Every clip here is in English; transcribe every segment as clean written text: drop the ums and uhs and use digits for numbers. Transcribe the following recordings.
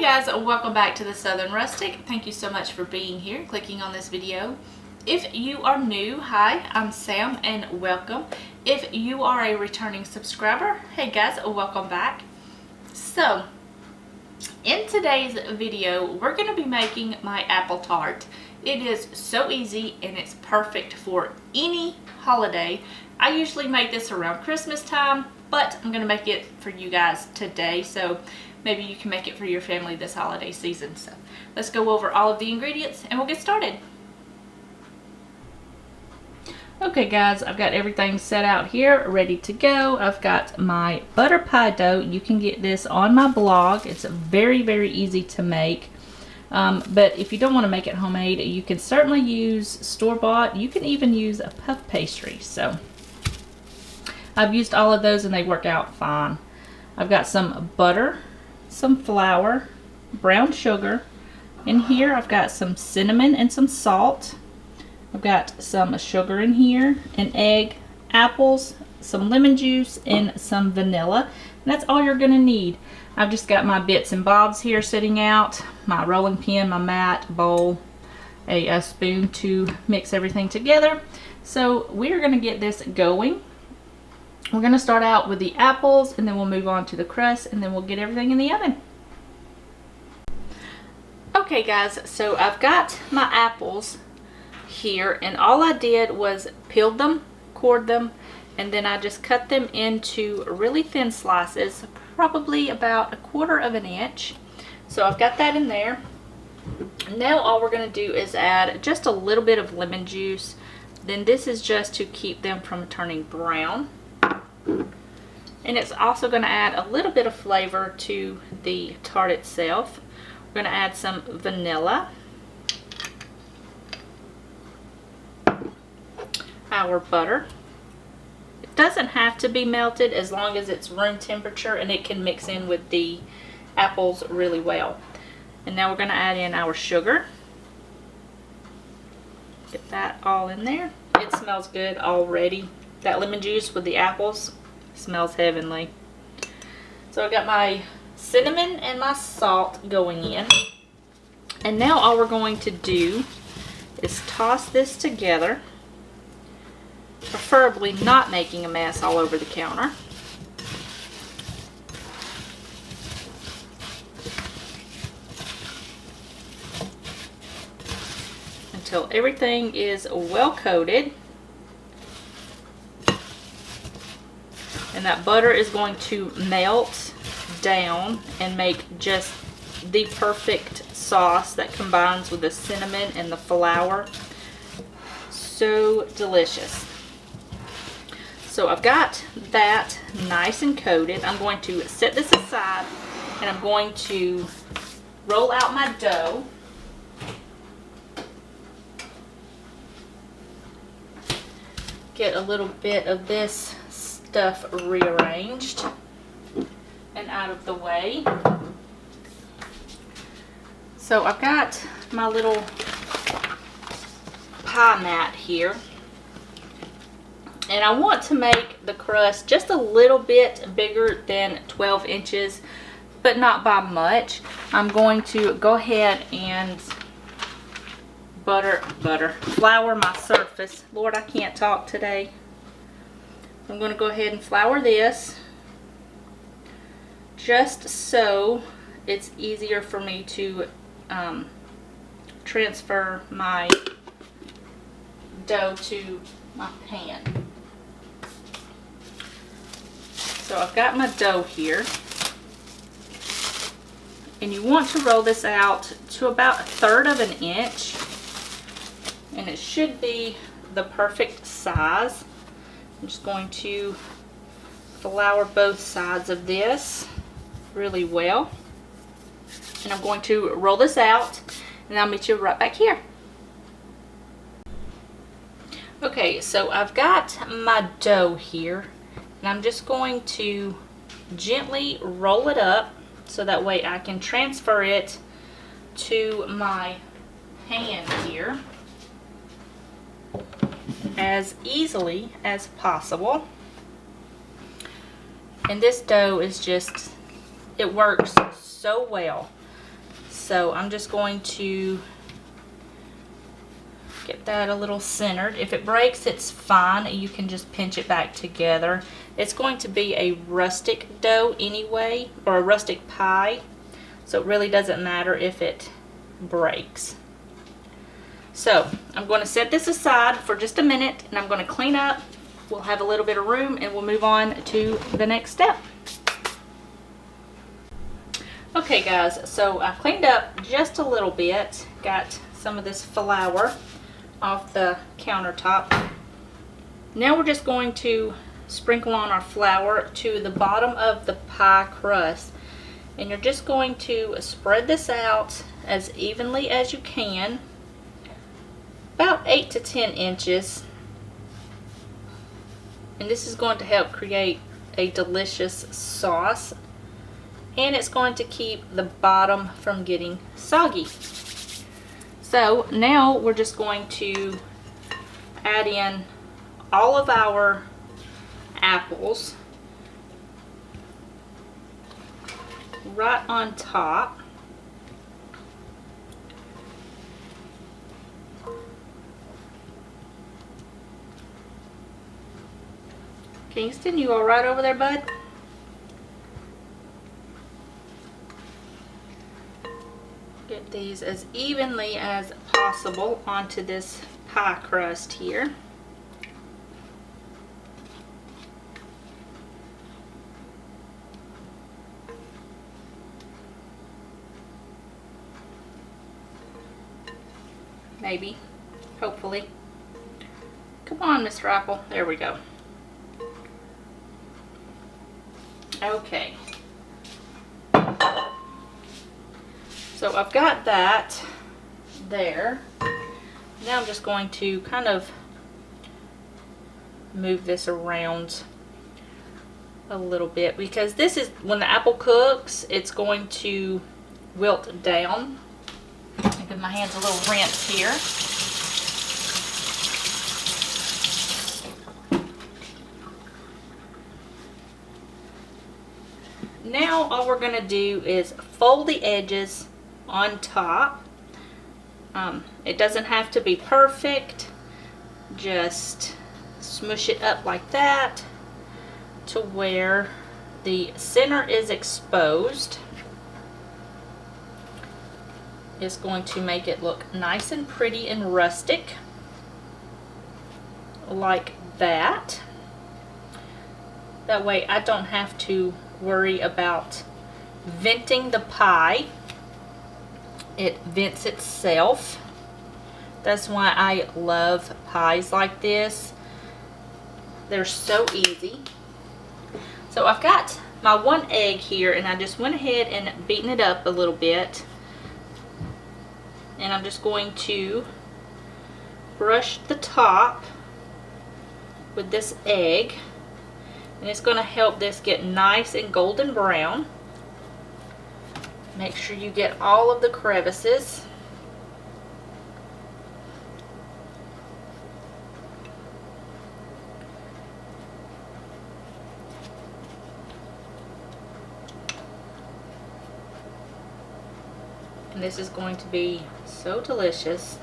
Hey guys, welcome back to the Southern Rustic. Thank you so much for being here, clicking on this video. If you are new, hi, I'm Sam and welcome. If you are a returning subscriber, hey guys, welcome back. So, in today's video, we're going to be making my apple tart. It is so easy and it's perfect for any holiday. I usually make this around Christmas time, but I'm going to make it for you guys today, so maybe you can make it for your family this holiday season. So let's go over all of the ingredients and we'll get started. Okay guys, I've got everything set out here, ready to go. I've got my butter pie dough. You can get this on my blog. It's very, very easy to make. But if you don't want to make it homemade, you can certainly use store-bought. You can even use a puff pastry. So I've used all of those and they work out fine. I've got some butter, some flour, brown sugar. In here I've got some cinnamon and some salt. I've got some sugar in here, an egg, apples, some lemon juice, and some vanilla. And that's all you're going to need. I've just got my bits and bobs here sitting out, my rolling pin, my mat, bowl, a spoon to mix everything together. So we're going to get this going. We're going to start out with the apples and then we'll move on to the crust and then we'll get everything in the oven. Okay guys, so I've got my apples here and all I did was peeled them, cored them, and then I just cut them into really thin slices, probably about 1/4 of an inch. So I've got that in there. Now all we're going to do is add just a little bit of lemon juice. Then this is just to keep them from turning brown. And it's also going to add a little bit of flavor to the tart itself. We're going to add some vanilla, our butter. It doesn't have to be melted as long as it's room temperature and it can mix in with the apples really well. And now we're going to add in our sugar. Get that all in there. It smells good already. That lemon juice with the apples smells heavenly. So I got my cinnamon and my salt going in. And now all we're going to do is toss this together. Preferably not making a mess all over the counter. Until everything is well coated. And that butter is going to melt down and make just the perfect sauce that combines with the cinnamon and the flour. So delicious. So I've got that nice and coated. I'm going to set this aside and I'm going to roll out my dough. Get a little bit of this stuff rearranged and out of the way. So I've got my little pie mat here. And I want to make the crust just a little bit bigger than 12 inches, but not by much. I'm going to go ahead and flour my surface. Lord, I can't talk today. I'm going to go ahead and flour this just so it's easier for me to transfer my dough to my pan. So I've got my dough here, and you want to roll this out to about 1/3 of an inch, and it should be the perfect size. I'm just going to flour both sides of this really well, and I'm going to roll this out, and I'll meet you right back here. Okay, so I've got my dough here. And I'm just going to gently roll it up so that way I can transfer it to my pan here as easily as possible. And this dough is just, it works so well. So I'm just going to get that a little centered. If it breaks, it's fine. You can just pinch it back together. It's going to be a rustic dough anyway, or a rustic pie. So it really doesn't matter if it breaks. So I'm going to set this aside for just a minute, and I'm going to clean up. We'll have a little bit of room, and we'll move on to the next step. Okay guys, so I cleaned up just a little bit. Got some of this flour off the countertop. Now we're just going to sprinkle on our flour to the bottom of the pie crust. And you're just going to spread this out as evenly as you can, about 8 to 10 inches. And this is going to help create a delicious sauce, and it's going to keep the bottom from getting soggy. So now we're just going to add in all of our apples right on top. Kingston, you all right over there, bud? Get these as evenly as possible onto this pie crust here. Maybe, hopefully. Come on, Mr. Apple. There we go. Okay. So I've got that there. Now I'm just going to kind of move this around a little bit, because this is, when the apple cooks, it's going to wilt down. I'll give my hands a little rinse here. Now all we're going to do is fold the edges on top. It doesn't have to be perfect. Just smush it up like that to where the center is exposed. It's going to make it look nice and pretty and rustic, like that. That way I don't have to worry about venting the pie. It vents itself. That's why I love pies like this. They're so easy. So I've got my 1 egg here, and I just went ahead and beaten it up a little bit. And I'm just going to brush the top with this egg, and it's going to help this get nice and golden brown. Make sure you get all of the crevices. And this is going to be so delicious.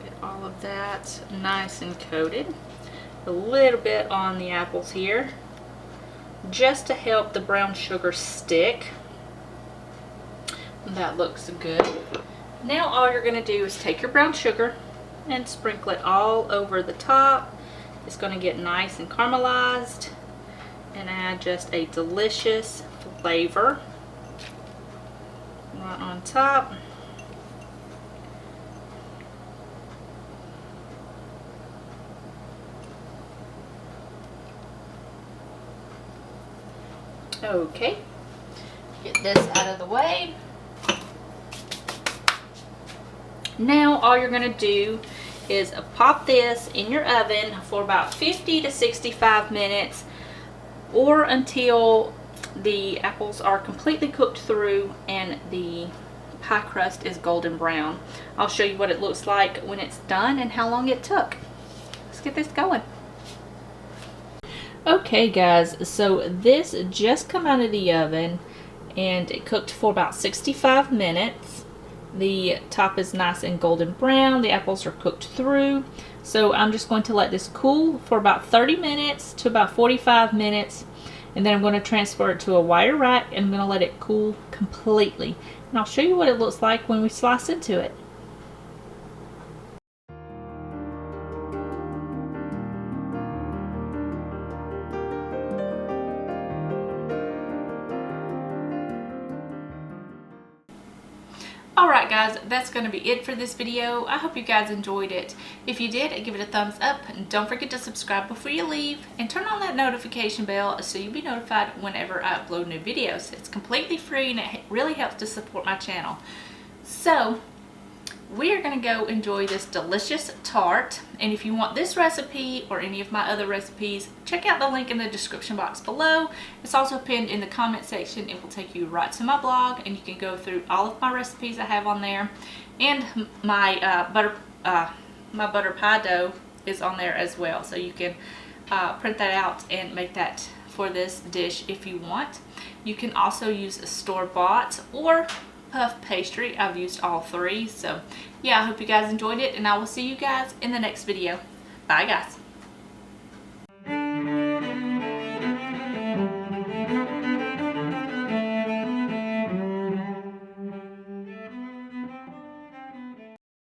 Get all of that nice and coated. A little bit on the apples here, just to help the brown sugar stick. That looks good. Now all you're going to do is take your brown sugar and sprinkle it all over the top. It's going to get nice and caramelized and add just a delicious flavor right on top. Okay, get this out of the way. Now all you're going to do is pop this in your oven for about 50 to 65 minutes, or until the apples are completely cooked through and the pie crust is golden brown. I'll show you what it looks like when it's done and how long it took. Let's get this going. Okay guys, so this just come out of the oven and it cooked for about 65 minutes. The top is nice and golden brown. The apples are cooked through. So I'm just going to let this cool for about 30 minutes to about 45 minutes. And then I'm going to transfer it to a wire rack and I'm going to let it cool completely. And I'll show you what it looks like when we slice into it. Alright guys, that's going to be it for this video. I hope you guys enjoyed it. If you did, give it a thumbs up. And don't forget to subscribe before you leave. And turn on that notification bell so you'll be notified whenever I upload new videos. It's completely free and it really helps to support my channel. So, we are going to go enjoy this delicious tart. And if you want this recipe or any of my other recipes, check out the link in the description box below. It's also pinned in the comment section. It will take you right to my blog and you can go through all of my recipes I have on there. And my butter pie dough is on there as well. So you can print that out and make that for this dish if you want. You can also use a store-bought or puff pastry. I've used all three. So yeah, I hope you guys enjoyed it and I will see you guys in the next video. Bye guys.